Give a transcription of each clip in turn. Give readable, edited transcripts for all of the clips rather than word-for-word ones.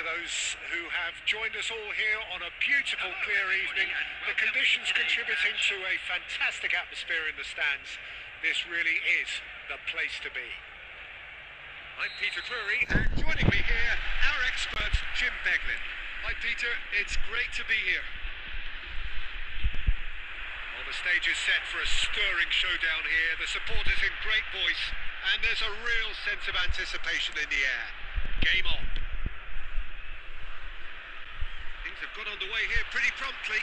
those who have joined us all here on a beautiful, clear evening. The conditions contributing to a fantastic atmosphere in the stands. This really is the place to be. I'm Peter Drury, and joining me here, our expert, Jim Beglin. Hi Peter, it's great to be here. Well, the stage is set for a stirring showdown here. The supporters in great voice, and there's a real sense of anticipation in the air. Game on. Things have got underway here pretty promptly.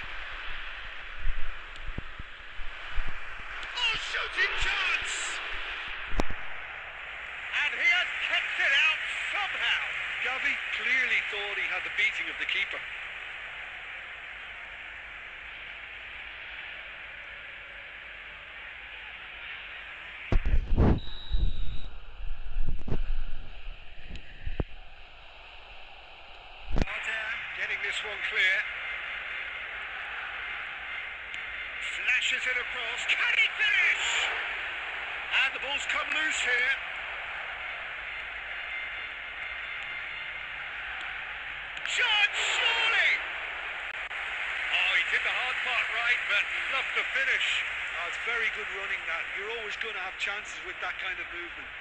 Oh, shooting chance! And he has kept it out somehow. Gavi clearly thought he had the beating of the keeper. Getting this one clear. Flashes it across. Can he finish? And the ball's come loose here. Chance, surely! Oh, he did the hard part right, but not the finish. Oh, it's very good running that. You're always going to have chances with that kind of movement.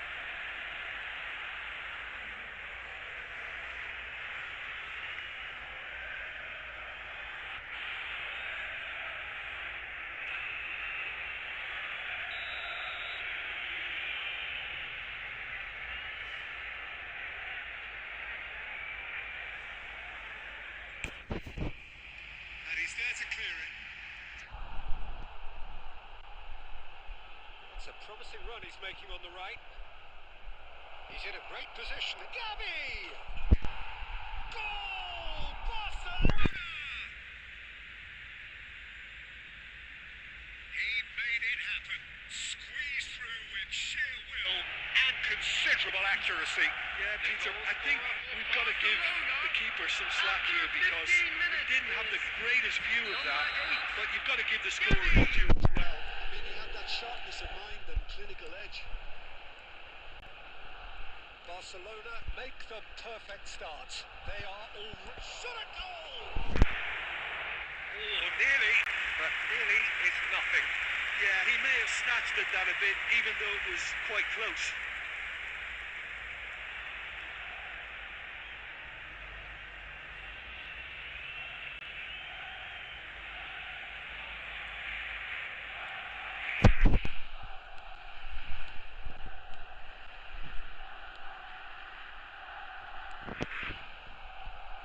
He's there to clear it. It's a promising run he's making on the right. He's in a great position. Gavi! Goal! Barcelona! He made it happen. Squeezed through with sheer will and considerable accuracy. Yeah, Peter, I think we've got to give the keeper some slack here because he didn't have the greatest view of that, but you've got to give the scorer a due as well. I mean, he had that sharpness of mind and clinical edge. Barcelona make the perfect start. They are all... Shot a goal! Oh, nearly, but nearly is nothing. Yeah, he may have snatched at that a bit, even though it was quite close.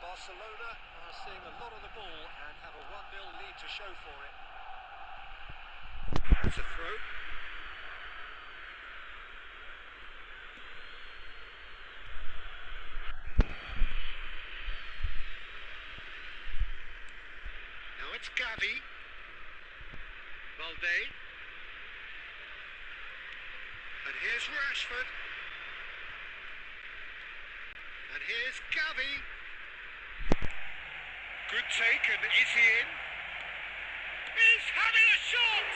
Barcelona are seeing a lot of the ball and have a 1-0 lead to show for it. It's a throw. Now it's Gavi. Valde. And here's Rashford. And here's Gavi. Good take, and is he in? He's having a shot!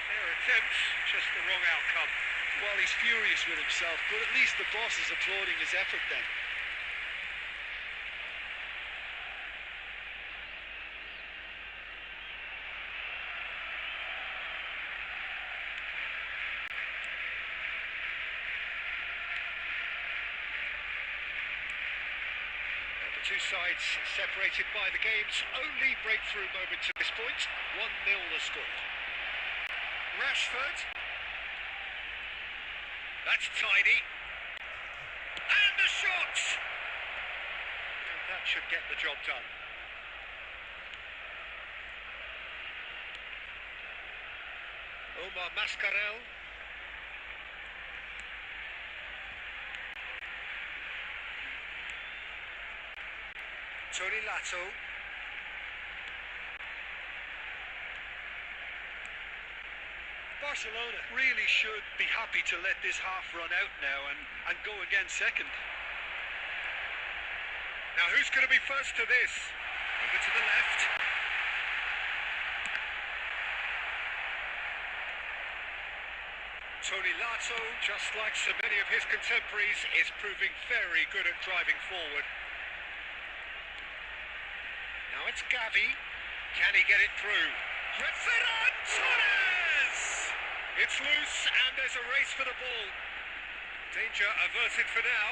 Their attempts, just the wrong outcome. Well, he's furious with himself, but at least the boss is applauding his effort then. Two sides separated by the game's only breakthrough moment to this point. 1-0 the score. Rashford. That's tidy. And the shot! And that should get the job done. Omar Mascarell. Tony Lato. Barcelona really should be happy to let this half run out now and go again second. Now who's going to be first to this? Over to the left. To Tony Lato, just like so many of his contemporaries, is proving very good at driving forward. Now it's Gavi. Can he get it through? Ferran Torres! It's loose and there's a race for the ball. Danger averted for now.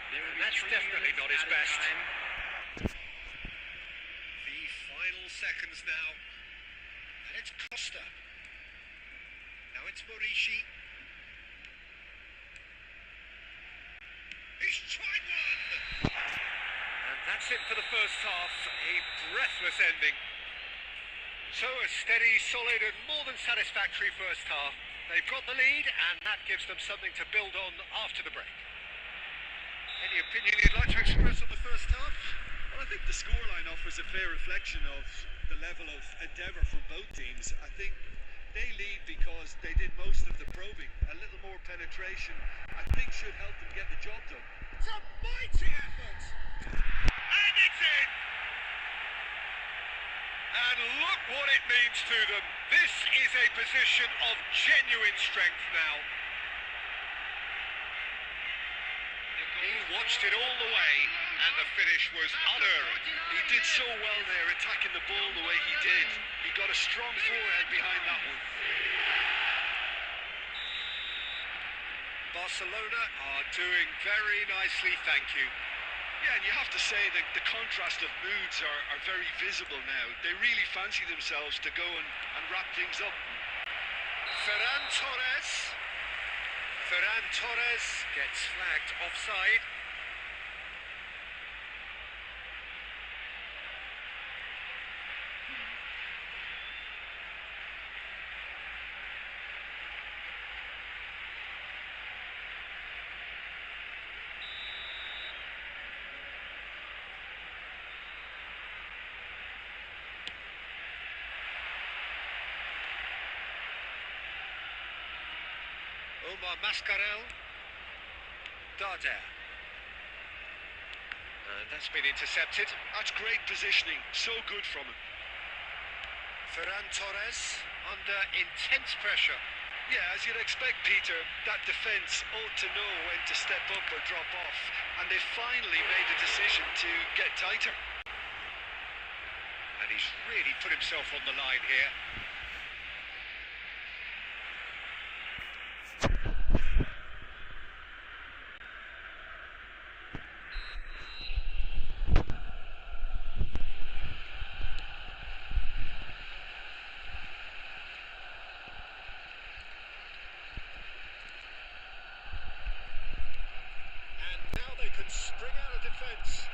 And that's definitely not his best. The final seconds now. And it's Costa. Now it's Morishi. He's tried one! And that's it for the first half. A breathless ending. So a steady, solid and more than satisfactory first half. They've got the lead and that gives them something to build on after the break. Any opinion you'd like to express on the first half? Well, I think the scoreline offers a fair reflection of the level of endeavour from both teams. I think they lead because they did most of the probing. A little more penetration, I think, should help them get the job done. It's a mighty effort! And it's in! And look what it means to them. This is a position of genuine strength now. He watched it all the way, and the finish was unerring. He did so well there, attacking the ball the way he did. He got a strong forehand behind that one. Barcelona are doing very nicely, thank you. Yeah, and you have to say that the contrast of moods are very visible now. They really fancy themselves to go and wrap things up. Ferran Torres. Ferran Torres gets flagged offside. Omar Mascarell. Darder. And that's been intercepted. That's great positioning. So good from him. Ferran Torres under intense pressure. Yeah, as you'd expect, Peter, that defence ought to know when to step up or drop off. And they finally made a decision to get tighter. And he's really put himself on the line here. Spring out of defence.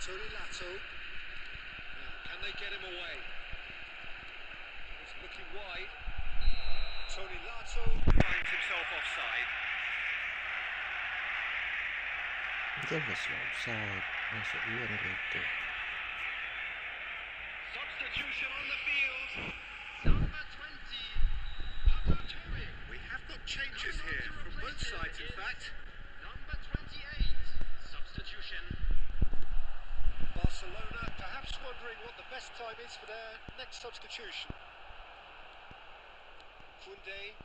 Tony Lato. Now, can they get him away? He's looking wide. Tony Lato finds himself offside. Deve-se offside. That's what you want to do. Substitution on the field. Number 20. We have got changes here from both sides, in fact. Number 28. Substitution. Barcelona perhaps wondering what the best time is for their next substitution. Funde.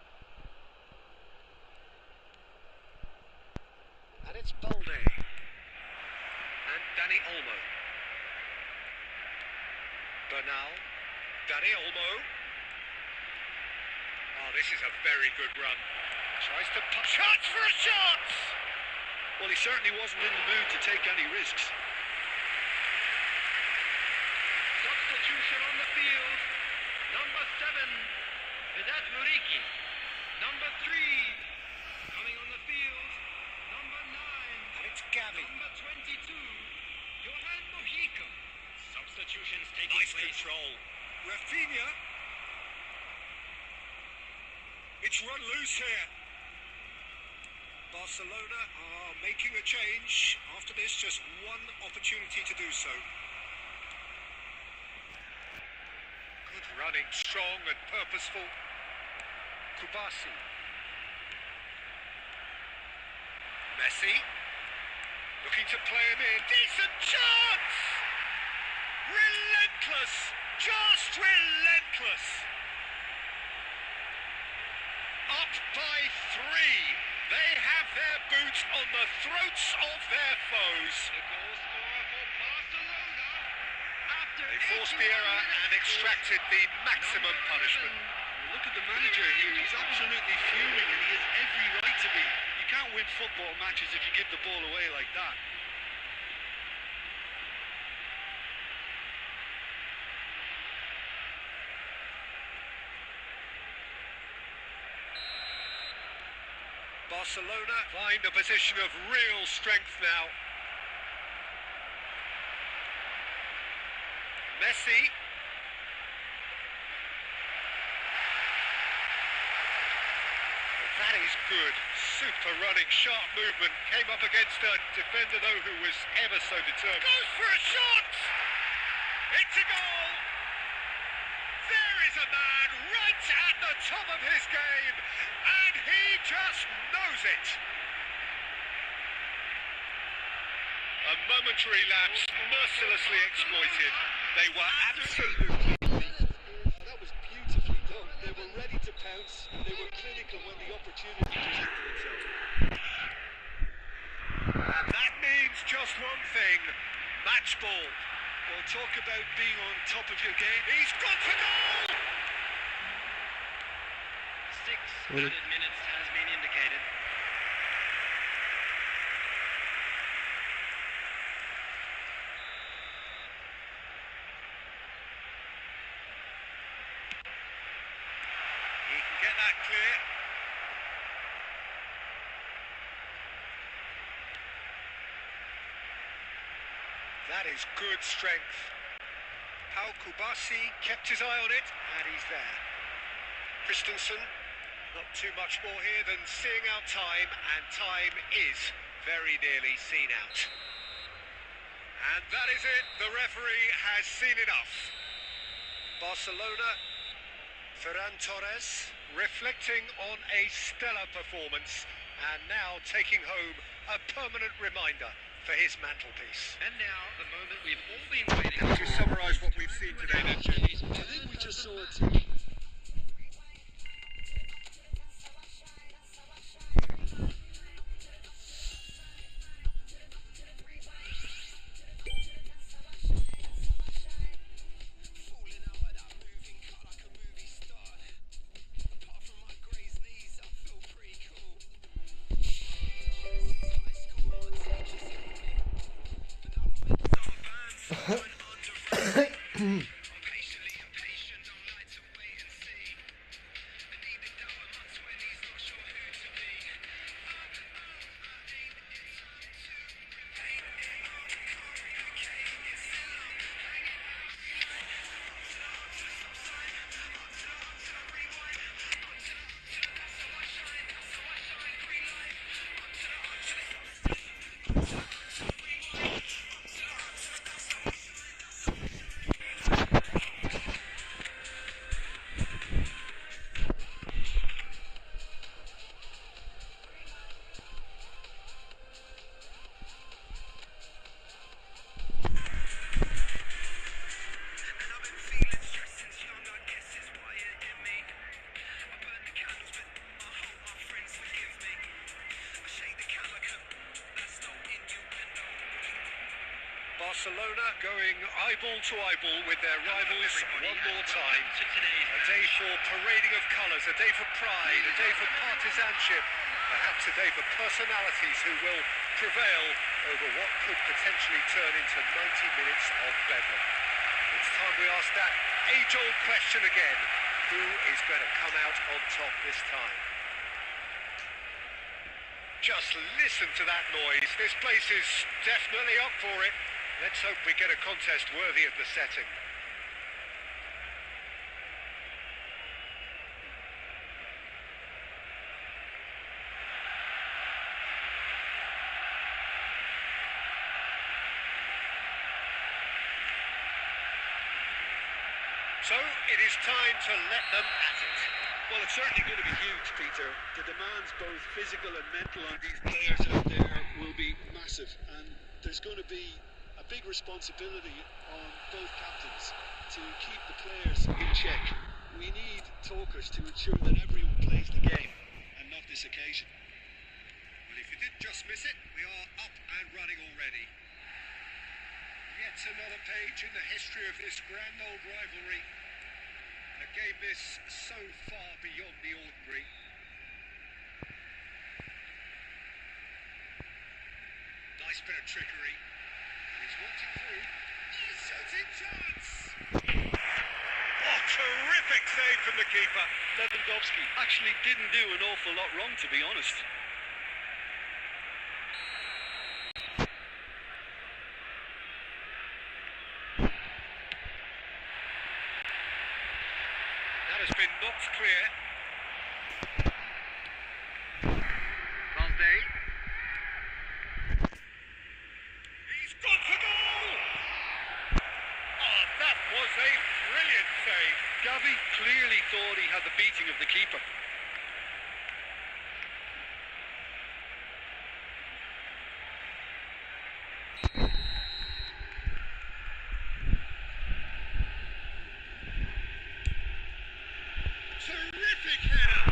And it's Balde. And Dani Olmo. Bernal. Dani Olmo. Oh, this is a very good run. Tries to punch. Chance for a shot! Well, he certainly wasn't in the mood to take any risks. Substitution on the field. Number 7. Vedat Muriqi. Number 3. Coming on the field. Number 9. And it's Gavi. Number 22. Johan Mojica. Substitutions taking Nice place. control. Rafinha. It's run loose here. Barcelona are making a change. After this, just one opportunity to do so. Good running, strong and purposeful. Kubasi. Messi, looking to play him in. Decent chance! Relentless! Just relentless! Up by 3. They have their boots on the throats of their foes. The goal scorer for Barcelona. After They forced the error and extracted the maximum punishment. Look at the manager here, he's absolutely fuming and he has every right to be. You can't win football matches if you give the ball away like that. Barcelona find a position of real strength now. Messi. That is good. Super running, sharp movement. Came up against a defender, though, who was ever so determined. Goes for a shot! It's a goal! There is a man right at the top of his game, and he just knows it. A momentary lapse, mercilessly exploited. They were absolutely... That was beautifully done. They were ready to pounce. They were clinical when the opportunity presented itself. And that means just one thing, match ball. Well, talk about being on top of your game. He's gone for goal! 6 added minutes has been indicated. He can get that clear. That is good strength. Pau Kubasi kept his eye on it, and he's there. Christensen, not too much more here than seeing out time, and time is very nearly seen out. And that is it. The referee has seen enough. Barcelona, Ferran Torres, reflecting on a stellar performance, and now taking home a permanent reminder for his mantelpiece. And now, the moment we've all been waiting for. To summarise what we've seen today, then, Jamie. I think we just saw a team. Barcelona going eyeball to eyeball with their rivals one more time. A day for parading of colours, a day for pride, a day for partisanship, perhaps a day for personalities who will prevail over what could potentially turn into 90 minutes of bedlam. It's time we ask that age-old question again. Who is going to come out on top this time? Just listen to that noise. This place is definitely up for it. Let's hope we get a contest worthy of the setting. So it is time to let them at it. Well, it's certainly going to be huge, Peter. The demands, both physical and mental, on these players out there will be massive. And there's going to be a big responsibility on both captains to keep the players in check. We need talkers to ensure that everyone plays the game, and not this occasion. Well, if you did just miss it, we are up and running already. Yet another page in the history of this grand old rivalry. A game this so far beyond the ordinary. Nice bit of trickery. And he's walked it through. Oh, shooting chance! Oh, terrific save from the keeper. Lewandowski actually didn't do an awful lot wrong, to be honest. Has been knocked clear. Valde. He's got the goal! Oh, that was a brilliant save. Gavi clearly thought he had the beating of the keeper. Terrific header.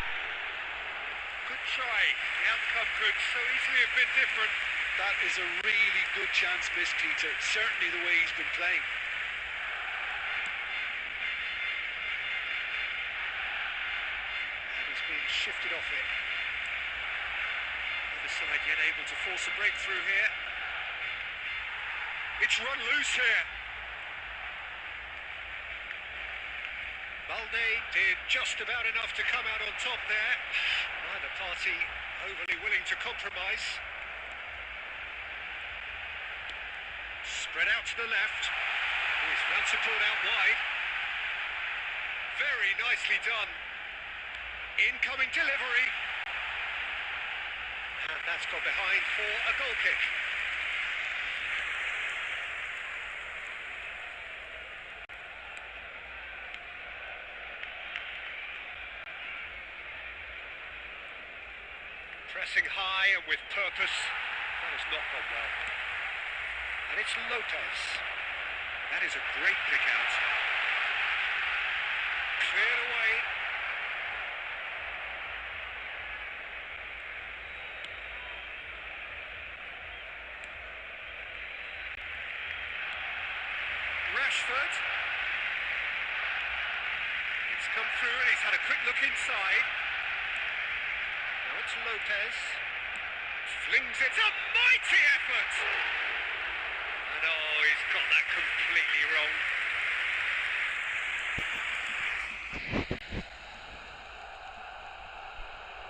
Good try. The outcome could so easily have been different. That is a really good chance missed, Peter. Certainly the way he's been playing. And he's being shifted off it. Other side yet able to force a breakthrough here. It's run loose here. Valde did just about enough to come out on top there. Neither party overly willing to compromise. Spread out to the left. He's found support out wide. Very nicely done. Incoming delivery. And that's got behind for a goal kick. Pressing high and with purpose. That has not gone well. And it's Lopez. That is a great pick out. Cleared away. Rashford. It's come through and he's had a quick look inside. Now it's Lopez. Flings it up. Mighty effort. And oh, he's got that completely wrong.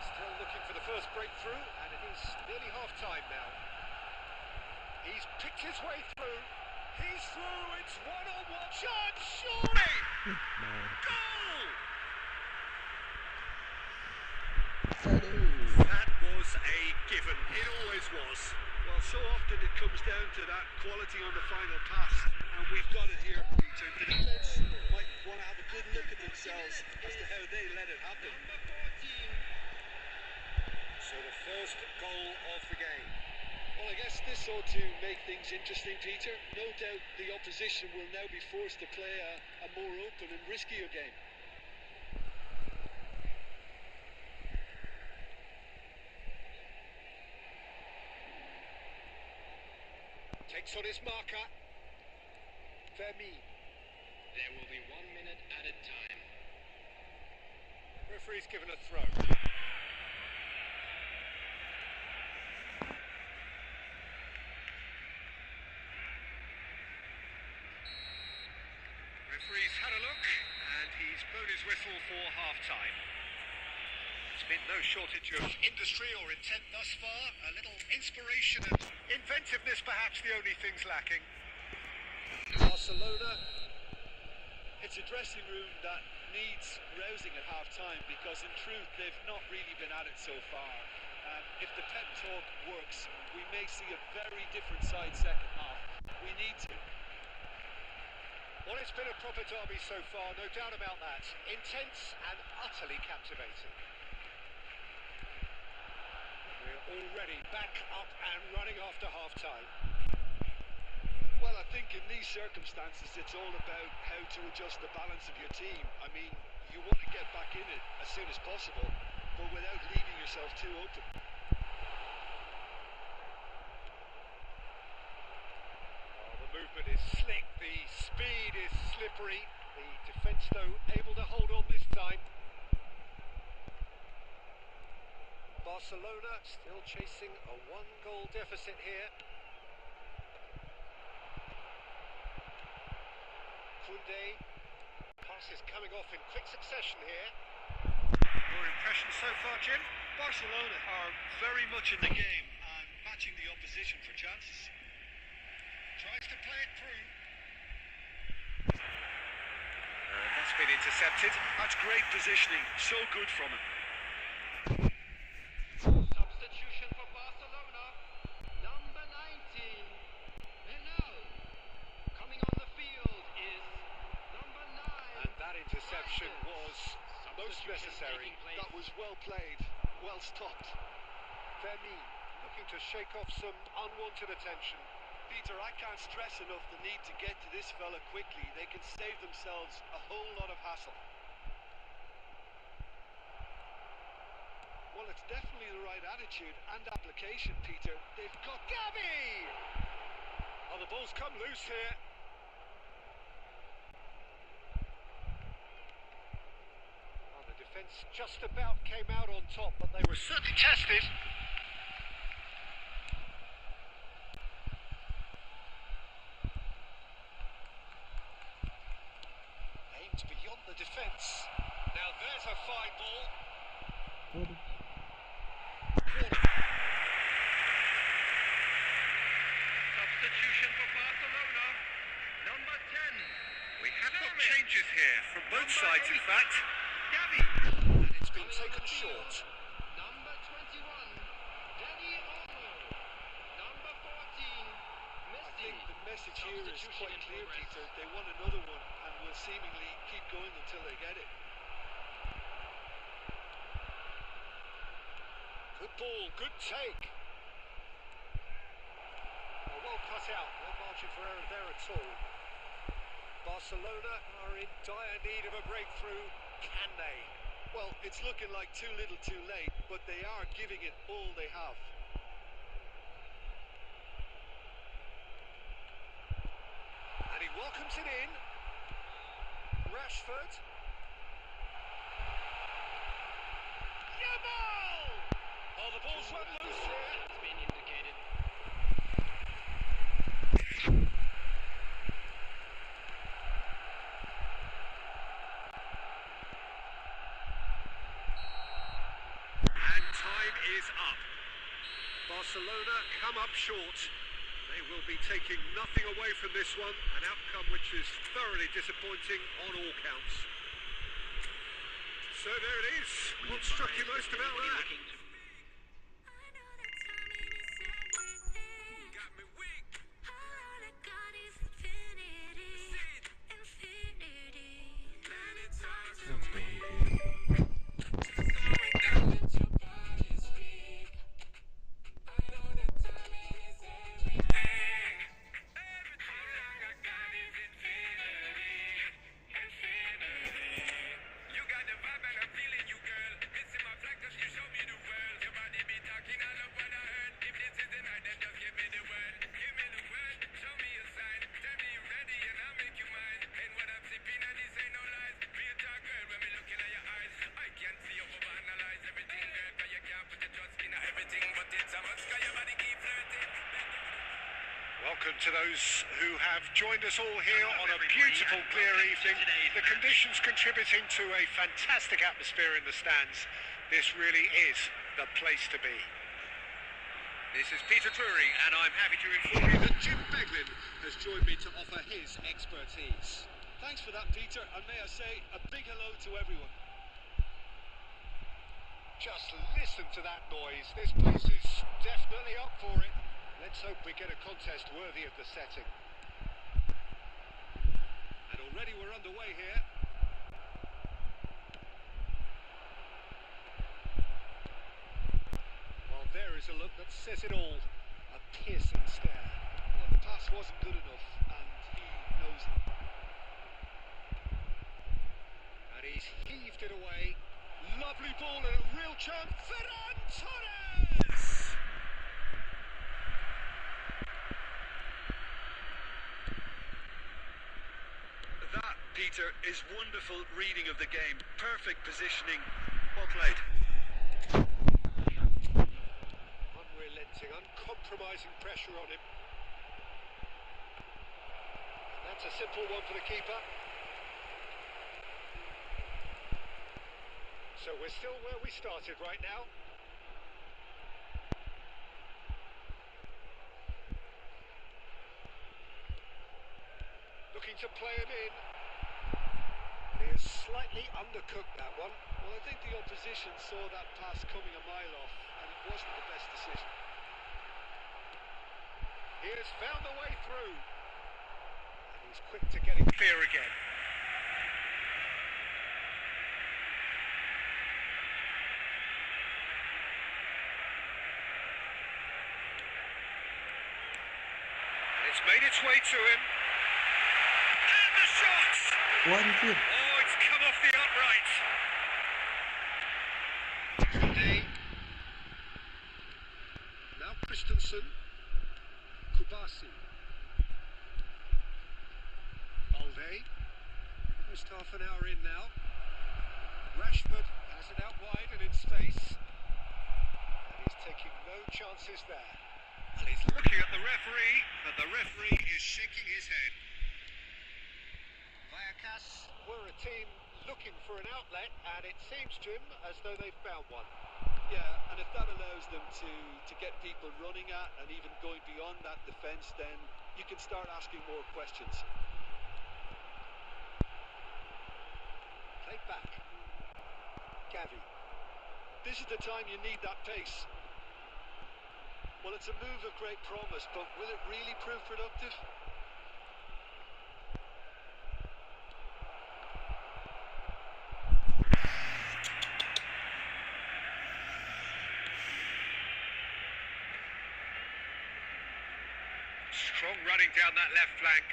Still looking for the first breakthrough, and it is nearly half-time now. He's picked his way through. He's through. It's one-on-one chance. Surely. Goal! That was a given. It always was. Well, so often it comes down to that quality on the final pass, and we've got it here, Peter. The defence might want to have a good look at themselves as to how they let it happen. So the first goal of the game. Well, I guess this ought to make things interesting, Peter. No doubt the opposition will now be forced to play a more open and riskier game. Takes on his marker. Vermi. There will be 1 minute added time. Referee's given a throw. Referee's had a look, and he's blown his whistle for half-time. There's been no shortage of industry or intent thus far. A little inspiration and inventiveness, perhaps the only things lacking. Barcelona, it's a dressing room that needs rousing at half-time, because in truth they've not really been at it so far. If the pep talk works, we may see a very different side second half. We need to. Well, it's been a proper derby so far, no doubt about that. Intense and utterly captivating. We're already back up and running after half-time. Well, I think in these circumstances, it's all about how to adjust the balance of your team. I mean, you want to get back in it as soon as possible, but without leaving yourself too open. Oh, the movement is slick, the speed is slippery. The defence, though, able to hold on this time. Barcelona still chasing a one-goal deficit here. Kunde. Pass is coming off in quick succession here. Your impression so far, Jim? Barcelona are very much in the game and matching the opposition for chances. Tries to play it through. That's been intercepted. That's great positioning, so good from him. Substitution for Barcelona. Number 19. And now, coming on the field is number 9. And that interception was most necessary. That was well played, well stopped. Fermin looking to shake off some unwanted attention. Peter, I can't stress enough the need to get to this fella quickly. They can save themselves a whole lot of hassle. Well, it's definitely the right attitude and application, Peter. They've got Gavi! Oh, the ball's come loose here. Oh, the defence just about came out on top, but they were certainly tested. Aimed beyond the defence. Now there's a fine ball. Substitution for Barcelona. Number 10. We have got changes here from both sides, in fact. Gavi. And it's been taken short. Number 21. Dani Olmo. Number 14. I Messi. think the message here is Substitution quite in clear, progress. Peter. They want another one and will seemingly keep going until they get it. Good ball, good take. Well cut out, no margin for error there at all. Barcelona are in dire need of a breakthrough. Can they? Well, it's looking like too little too late, but they are giving it all they have. And he welcomes it in. Rashford. Yamal! Oh, the ball's run loose here. It's been indicated. And time is up. Barcelona come up short. They will be taking nothing away from this one, an outcome which is thoroughly disappointing on all counts. So there it is. What struck you most about that? Welcome to those who have joined us all here on a beautiful, clear evening. The conditions contributing to a fantastic atmosphere in the stands. This really is the place to be. This is Peter Drury, and I'm happy to inform you that Jim Beglin has joined me to offer his expertise. Thanks for that, Peter, and may I say a big hello to everyone. Just listen to that noise. This place is definitely up for it. Let's hope we get a contest worthy of the setting. And Already we're underway here. Well, there is a look that says it all. A piercing stare. Well, the pass wasn't good enough, and he knows it. And he's heaved it away. Lovely ball and a real chance. Ferran Torres! That, Peter, is wonderful reading of the game. Perfect positioning. Well played. Unrelenting, uncompromising pressure on him. And that's a simple one for the keeper. So we're still where we started right now. Looking to play him in. And he has slightly undercooked that one. Well, I think the opposition saw that pass coming a mile off, and it wasn't the best decision. He has found the way through. And he's quick to get it clear again. It's made its way to him. And the shot! One good. Oh, it's come off the upright. Today. Now Christensen. Kubasi. Balde. Almost half an hour in now. Rashford has it out wide and in space. And he's taking no chances there. And he's looking at the referee, and the referee is shaking his head. Vallecas were a team looking for an outlet, and it seems to him as though they've found one. Yeah, and if that allows them to get people running at and even going beyond that defence, then you can start asking more questions. Played back. Gavi. This is the time you need that pace. Well, it's a move of great promise, but will it really prove productive? Strong running down that left flank.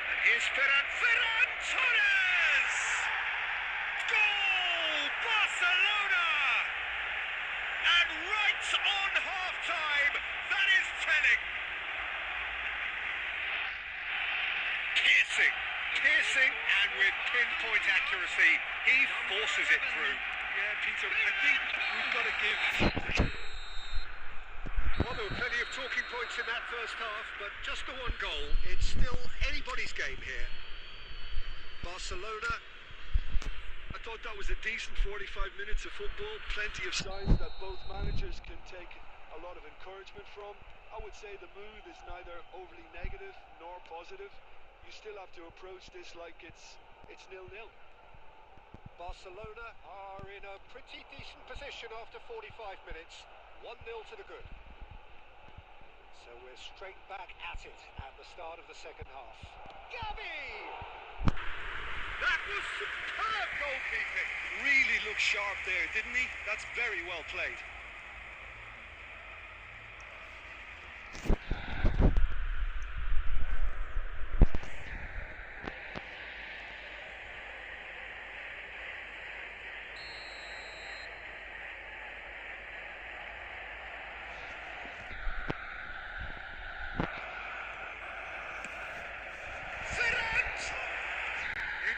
And here's Ferran Torres! Goal! Barcelona! And right on half-time, that is telling. Piercing, and with pinpoint accuracy, he forces it through. Yeah, Peter, I think we've got to give... Well, there were plenty of talking points in that first half, but just the one goal. It's still anybody's game here. Barcelona. I thought that was a decent 45 minutes of football. Plenty of signs that both managers can take a lot of encouragement from. I would say the mood is neither overly negative nor positive. You still have to approach this like it's 0-0. Barcelona are in a pretty decent position after 45 minutes. 1-0 to the good. So we're straight back at it at the start of the second half. Gavi! That was superb goalkeeping. Really looked sharp there, didn't he? That's very well played.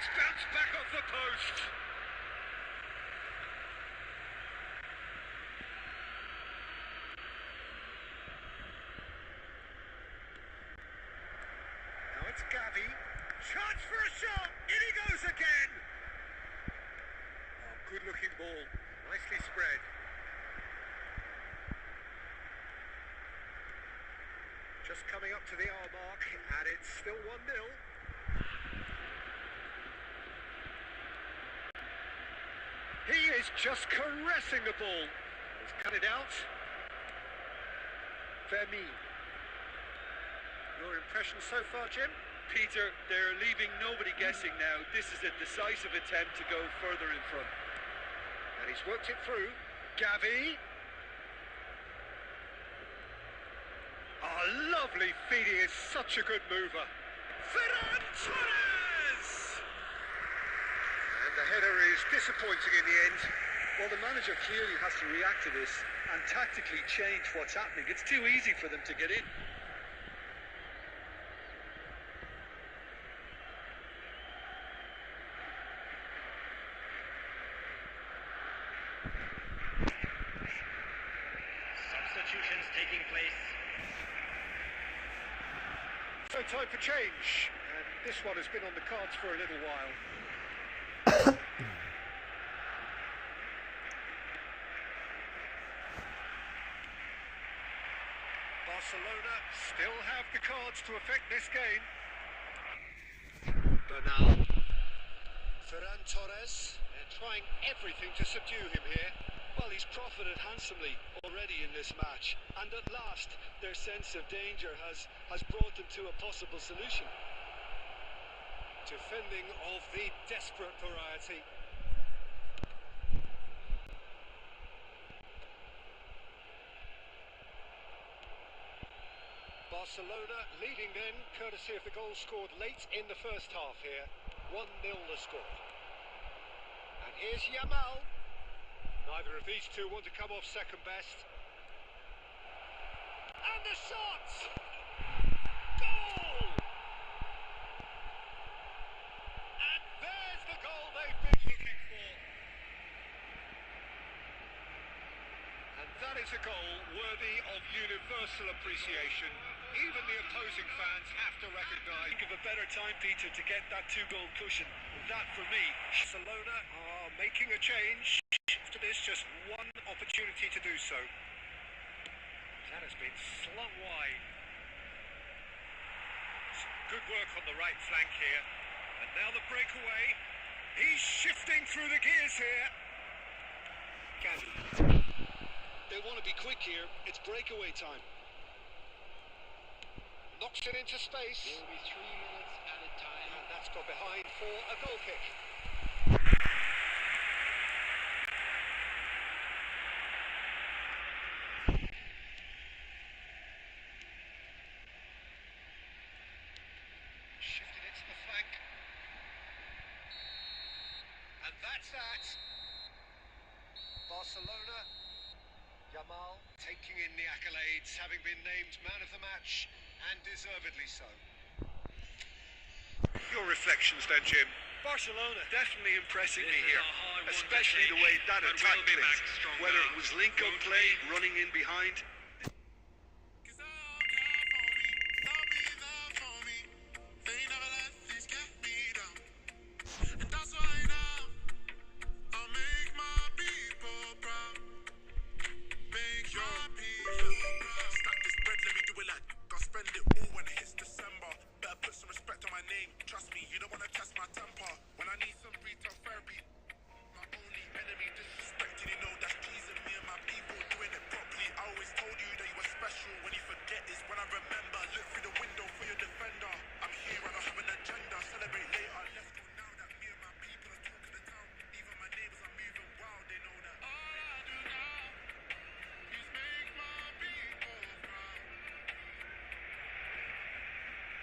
It's bounced back off the post. Now it's Gavi. Chance for a shot. In he goes again. Oh, good looking ball. Nicely spread. Just coming up to the hour mark, and it's still 1-0. He is just caressing the ball. He's cut it out. Vermeer. Your impression so far, Jim? Peter, they're leaving nobody guessing now. This is a decisive attempt to go further in front. And he's worked it through. Gavi. Oh, lovely feed. He is such a good mover. Ferran Torres! And the header is disappointing in the end. Well, the manager clearly has to react to this and tactically change what's happening. It's too easy for them to get in. Substitutions taking place. So time for change. And this one has been on the cards for a little while. Barcelona still have the cards to affect this game. Bernal. Ferran Torres. They're trying everything to subdue him here. Well, he's profited handsomely already in this match. And at last, their sense of danger has brought them to a possible solution. Defending of the desperate variety. Barcelona leading then, courtesy of the goal scored late in the first half here. 1-0 the score. And here's Yamal. Neither of these two want to come off second best. And the shot! Goal! And there's the goal they've been looking for. And that is a goal worthy of universal appreciation. Even the opposing fans have to recognise. Think of a better time, Peter, to get that two-goal cushion. That, for me, Barcelona are making a change. After this, just one opportunity to do so. That has been slung wide. Some good work on the right flank here. And now the breakaway. He's shifting through the gears here. Gavi. they want to be quick here. It's breakaway time. Knocks it into space. There will be 3 minutes added time. And that's got behind for a goal kick. Shifted it to the flank. And that's that. Barcelona. Yamal taking in the accolades, having been named man of the match, and deservedly so. Your reflections then, Jim? Barcelona definitely impressing me This is here, a hard one to especially the take, way that but attack we'll be back plays. stronger. Whether it was link-up Won't play, we? running in behind.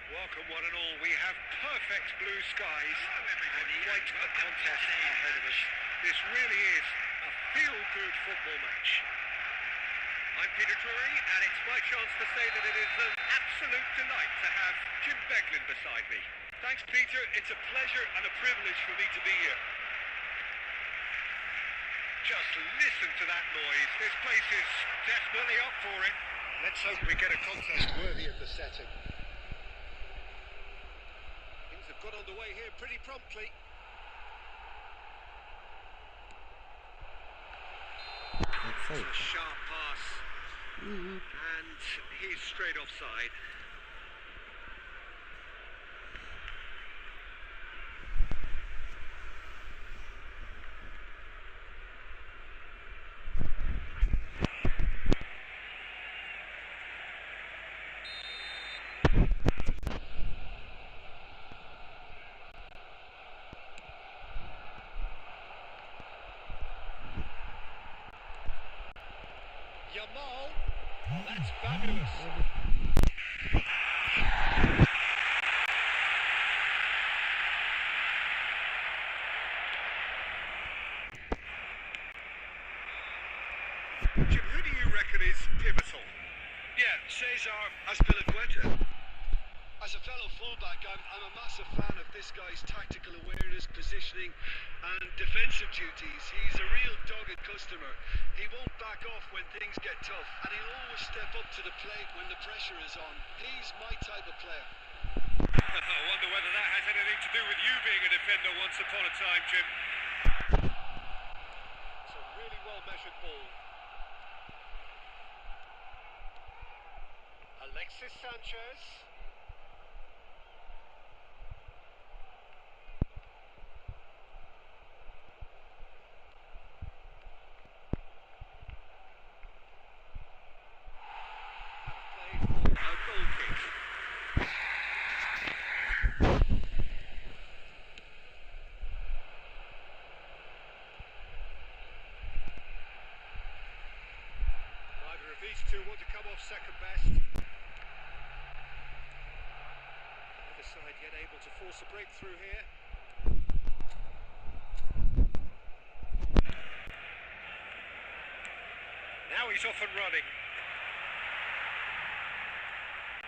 Welcome one and all. We have perfect blue skies and quite a contest ahead of us. This really is a feel-good football match. I'm Peter Drury, and it's my chance to say that it is an absolute delight to have Jim Beglin beside me. Thanks, Peter. It's a pleasure and a privilege for me to be here. Just listen to that noise. This place is definitely up for it. Let's hope we get a contest worthy of the setting. Things have got underway here pretty promptly. It's a sharp pass. And he's straight offside. That's fabulous. Jim, who do you reckon is pivotal? Yeah, Cesar Azpilicueta. As a fellow fullback, I'm a massive fan of this guy's tactical awareness, positioning and defensive duties. He's a real dogged customer. He won't back off when things get tough, and he'll always step up to the plate when the pressure is on. He's my type of player. I wonder whether that has anything to do with you being a defender once upon a time, Jim. It's a really well-measured ball. Alexis Sanchez. These two want to come off second best. Neither side yet able to force a breakthrough here. Now he's off and running.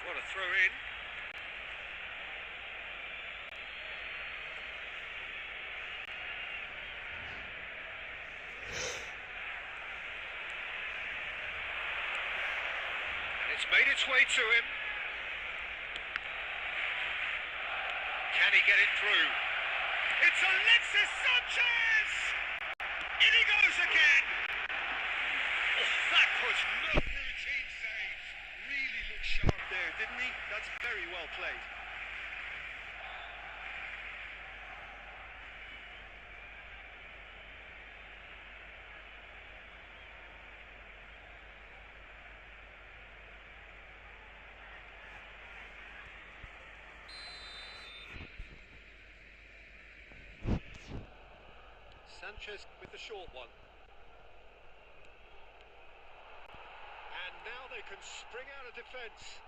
What a throw in. It's made its way to him. Can he get it through? It's Alexis Sanchez! In he goes again! Oh, that was no routine save. Really looked sharp there, didn't he? That's very well played. Sanchez with the short one. And now they can spring out of defence.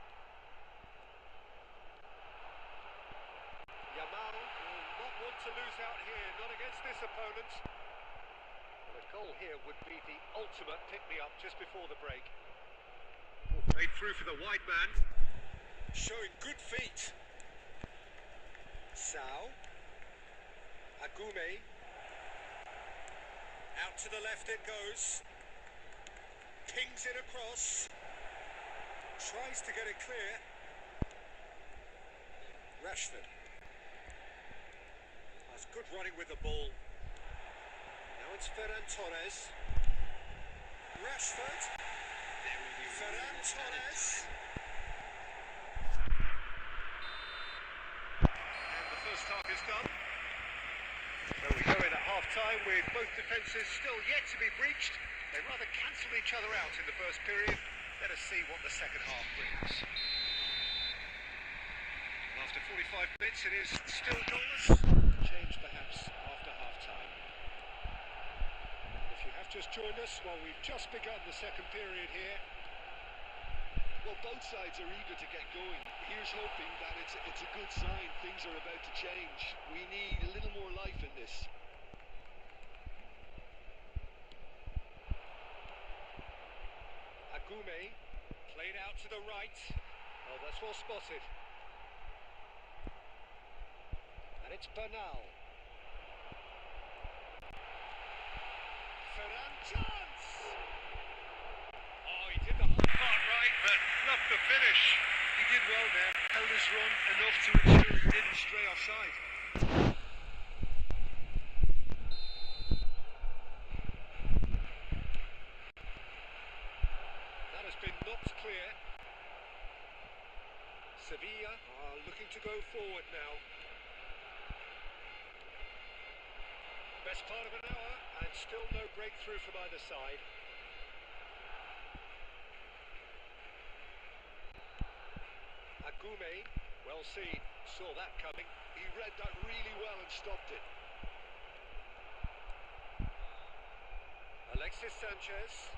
Yamal will not want to lose out here, not against this opponent. Well, a goal here would be the ultimate pick-me-up just before the break. Played through for the wide man. Showing good feet. Sao. Agume. Out to the left it goes. Kings it across. Tries to get it clear. Rashford. That's good running with the ball. Now it's Ferran Torres. Rashford. Ferran Torres. And the first half is done. So we go in at half-time with both defences still yet to be breached. They rather cancelled each other out in the first period. Let us see what the second half brings. And after 45 minutes it is still goalless. Change perhaps after half-time. If you have just joined us, well, we've just begun the second period here. Well, both sides are eager to get going. Here's hoping that it's a good sign. Things are about to change. We need a little more life in this. Agume played out to the right. Oh, that's well spotted. And it's Bernal. Ferran chance! Oh, he did the whole part right, but not the finish. He did well there. Held his run enough to ensure he didn't stray offside. That has been knocked clear. Sevilla are looking to go forward now. Best part of an hour, and still no breakthrough from either side. Agume, well seen, saw that coming. He read that really well and stopped it. Alexis Sanchez.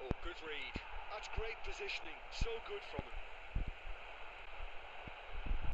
Oh, good read. That's great positioning. So good for